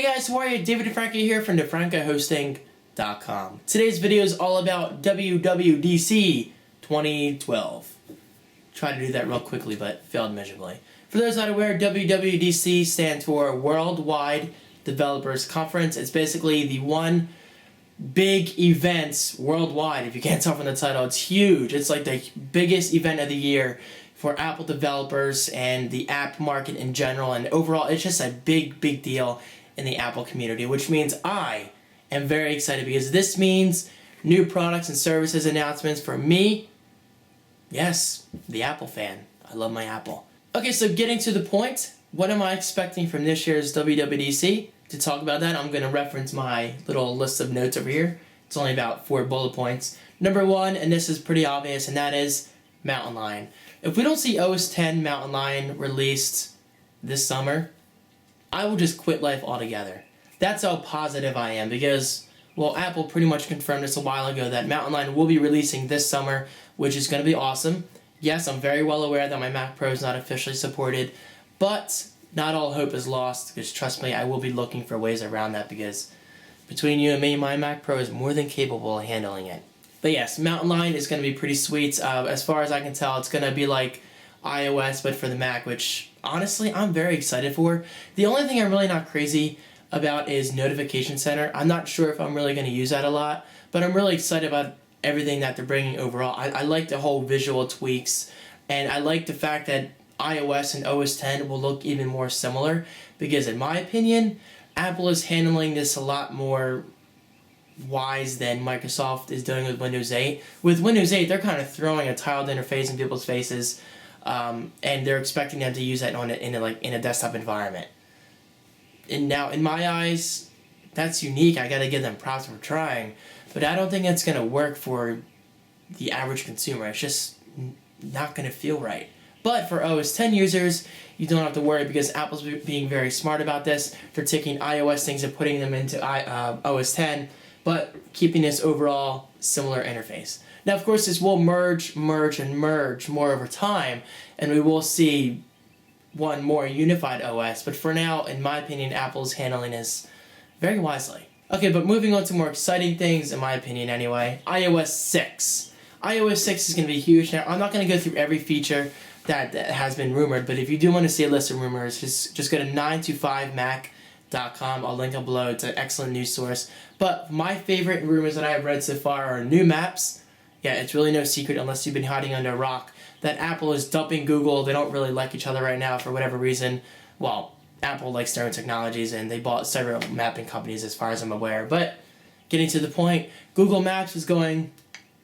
guys, how are you? David and Franco here from thefrancohosting.com. Today's video is all about WWDC 2012. Tried to do that real quickly, but failed miserably. For those not aware, WWDC stands for Worldwide Developers Conference. It's basically the one big event worldwide. If you can't tell from the title, it's huge. It's like the biggest event of the year for Apple developers and the app market in general, and overall it's just a big deal in the Apple community, which means I am very excited because this means new products and services announcements for me. Yes, the Apple fan. I love my Apple. Okay, so getting to the point, what am I expecting from this year's WWDC? To talk about that, I'm going to reference my little list of notes over here. It's only about 4 bullet points. Number 1, and this is pretty obvious, and that is Mountain Lion. If we don't see OS X Mountain Lion released this summer, I will just quit life altogether. That's how positive I am because, well, Apple pretty much confirmed this a while ago that Mountain Lion will be releasing this summer, which is going to be awesome. Yes, I'm very well aware that my Mac Pro is not officially supported, but not all hope is lost because, trust me, I will be looking for ways around that because between you and me, my Mac Pro is more than capable of handling it. But yes, Mountain Lion is going to be pretty sweet. As far as I can tell, it's going to be like iOS, but for the Mac, which honestly, I'm very excited for. The only thing I'm really not crazy about is Notification Center. I'm not sure if I'm really going to use that a lot, but I'm really excited about everything that they're bringing overall. I like the whole visual tweaks, and I like the fact that iOS and OS X will look even more similar because, in my opinion, Apple is handling this a lot more wise than Microsoft is doing with Windows 8. With Windows 8, they're kind of throwing a tiled interface in people's faces, and they're expecting them to use that in a desktop environment. And now, in my eyes, that's unique. I got to give them props for trying, but I don't think that's going to work for the average consumer. It's just not going to feel right. But for OS X users, you don't have to worry because Apple's being very smart about this. They're taking iOS things and putting them into OS X, but keeping this overall similar interface. Now, of course, this will merge more over time, and we will see one more unified OS. But for now, in my opinion, Apple's handling this very wisely. Okay, but moving on to more exciting things, in my opinion anyway, iOS 6. iOS 6 is going to be huge. Now, I'm not going to go through every feature that has been rumored, but if you do want to see a list of rumors, just go to 9to5mac.com. I'll link it below. It's an excellent news source. But my favorite rumors that I have read so far are new maps. Yeah, it's really no secret unless you've been hiding under a rock that Apple is dumping Google. They don't really like each other right now for whatever reason. Well, Apple likes their own technologies, and they bought several mapping companies as far as I'm aware. But getting to the point, Google Maps is going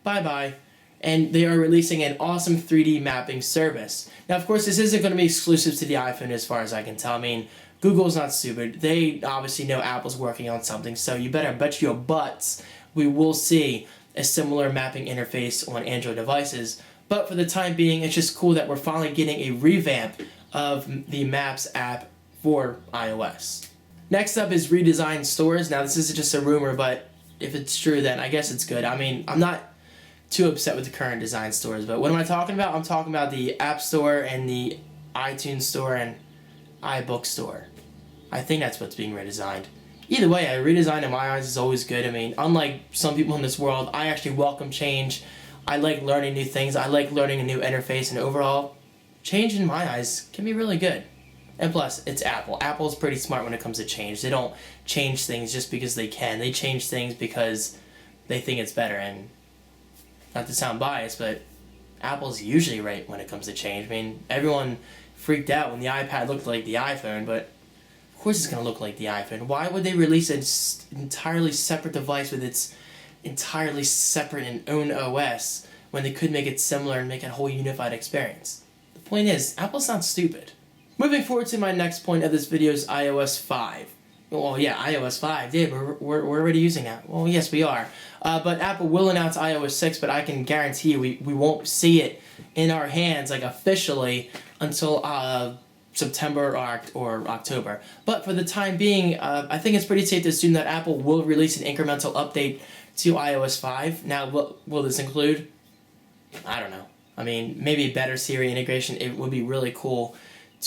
bye-bye, and they are releasing an awesome 3D mapping service. Now, of course, this isn't going to be exclusive to the iPhone as far as I can tell. I mean, Google's not stupid. They obviously know Apple's working on something, so you better bet your butts we will see a similar mapping interface on Android devices. But for the time being, it's just cool that we're finally getting a revamp of the Maps app for iOS. Next up is redesigned stores. Now, this isn't just a rumor, but if it's true, then I guess it's good. I mean, I'm not too upset with the current design stores, but what am I talking about? I'm talking about the App Store and the iTunes Store and iBook Store. I think that's what's being redesigned. Either way, a redesign in my eyes is always good. I mean, unlike some people in this world, I actually welcome change. I like learning new things. I like learning a new interface, and overall, change in my eyes can be really good. And plus, it's Apple. Apple's pretty smart when it comes to change. They don't change things just because they can. They change things because they think it's better. And not to sound biased, but Apple's usually right when it comes to change. I mean, everyone freaked out when the iPad looked like the iPhone, but of course it's going to look like the iPhone. Why would they release an entirely separate device with its entirely separate and own OS when they could make it similar and make it a whole unified experience? The point is, Apple's not stupid. Moving forward to my next point of this video is iOS 5. Well, yeah, iOS 5. Yeah, we're already using that. Well, yes, we are. But Apple will announce iOS 6, but I can guarantee you we won't see it in our hands, like, officially until September or October. But for the time being, I think it's pretty safe to assume that Apple will release an incremental update to iOS 5. Now, will this include? I don't know. I mean, maybe better Siri integration. It would be really cool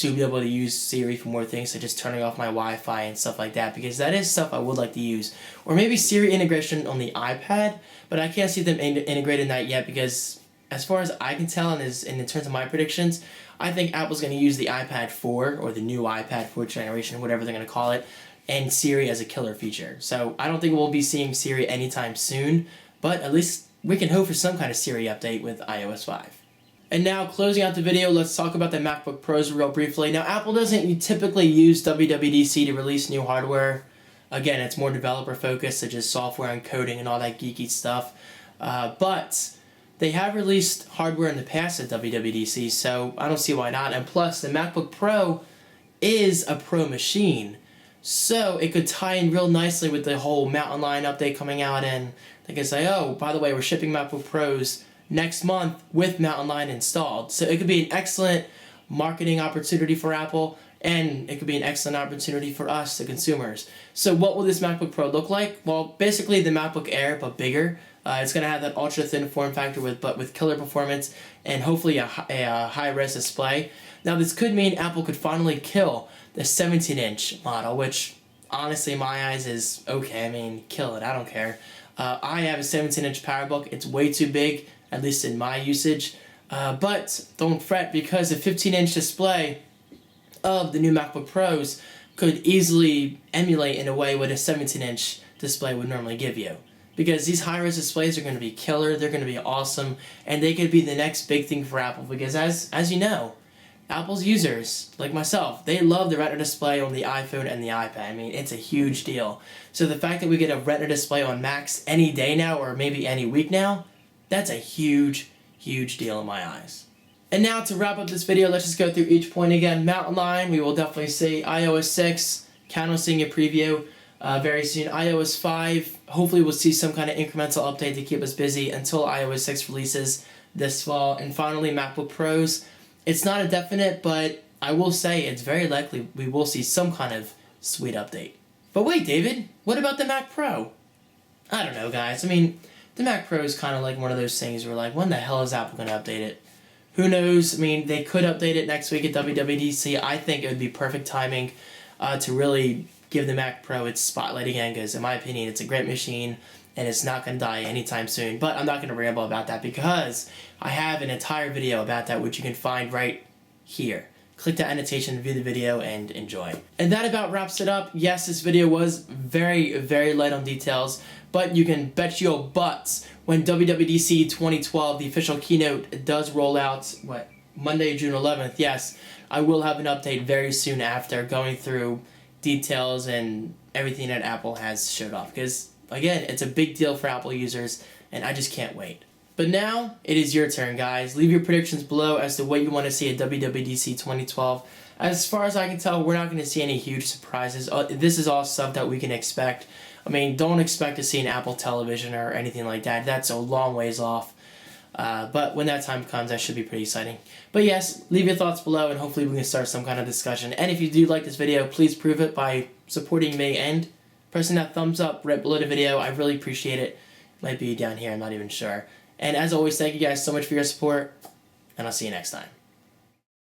to be able to use Siri for more things, such as turning off my Wi-Fi and stuff like that, because that is stuff I would like to use. Or maybe Siri integration on the iPad, but I can't see them integrating that yet, because as far as I can tell, and in terms of my predictions, I think Apple's going to use the iPad 4, or the new iPad 4th generation, whatever they're going to call it, and Siri as a killer feature. So I don't think we'll be seeing Siri anytime soon, but at least we can hope for some kind of Siri update with iOS 5. And now, closing out the video, let's talk about the MacBook Pros real briefly. Now, Apple doesn't typically use WWDC to release new hardware. Again, it's more developer-focused, such as software and coding and all that geeky stuff. But they have released hardware in the past at WWDC, so I don't see why not. And plus, the MacBook Pro is a Pro machine, so it could tie in real nicely with the whole Mountain Lion update coming out, and they can say, oh, by the way, we're shipping MacBook Pros next month with Mountain Lion installed. So it could be an excellent marketing opportunity for Apple, and it could be an excellent opportunity for us, the consumers. So what will this MacBook Pro look like? Well, basically the MacBook Air, but bigger. It's going to have that ultra-thin form factor with killer performance and hopefully a high-res display. Now, this could mean Apple could finally kill the 17-inch model, which honestly in my eyes is okay. I mean, kill it. I don't care. I have a 17-inch PowerBook. It's way too big, at least in my usage. But don't fret, because the 15-inch display of the new MacBook Pros could easily emulate in a way what a 17-inch display would normally give you. Because these high-res displays are going to be killer, they're going to be awesome, and they could be the next big thing for Apple, because as you know, Apple's users, like myself, they love the Retina display on the iPhone and the iPad. I mean, it's a huge deal. So the fact that we get a Retina display on Macs any day now, or maybe any week now, that's a huge, huge deal in my eyes. And now to wrap up this video, let's just go through each point again. Mountain Lion, we will definitely see. iOS 6, count on seeing a preview very soon. iOS 5, hopefully we'll see some kind of incremental update to keep us busy until iOS 6 releases this fall. And finally, MacBook Pros. It's not a definite, but I will say it's very likely we will see some kind of sweet update. But wait, David, what about the Mac Pro? I don't know, guys. I mean, the Mac Pro is kind of like one of those things where, like, when the hell is Apple going to update it? Who knows? I mean, they could update it next week at WWDC. I think it would be perfect timing to really give the Mac Pro its spotlight again, because in my opinion, it's a great machine, and it's not going to die anytime soon. But I'm not going to ramble about that, because I have an entire video about that, which you can find right here. Click the annotation, view the video, and enjoy. And that about wraps it up. Yes, this video was very, very light on details, but you can bet your butts when WWDC 2012, the official keynote, does roll out, Monday, June 11th, yes, I will have an update very soon after, going through details and everything that Apple has showed off. Because, again, it's a big deal for Apple users, and I just can't wait. But now, it is your turn, guys. Leave your predictions below as to what you want to see at WWDC 2012. As far as I can tell, we're not going to see any huge surprises. This is all stuff that we can expect. I mean, don't expect to see an Apple television or anything like that. That's a long ways off. But when that time comes, that should be pretty exciting. But yes, leave your thoughts below, and hopefully we can start some kind of discussion. And if you do like this video, please prove it by supporting me and pressing that thumbs up right below the video. I really appreciate it. Might be down here, I'm not even sure. And as always, thank you guys so much for your support, and I'll see you next time.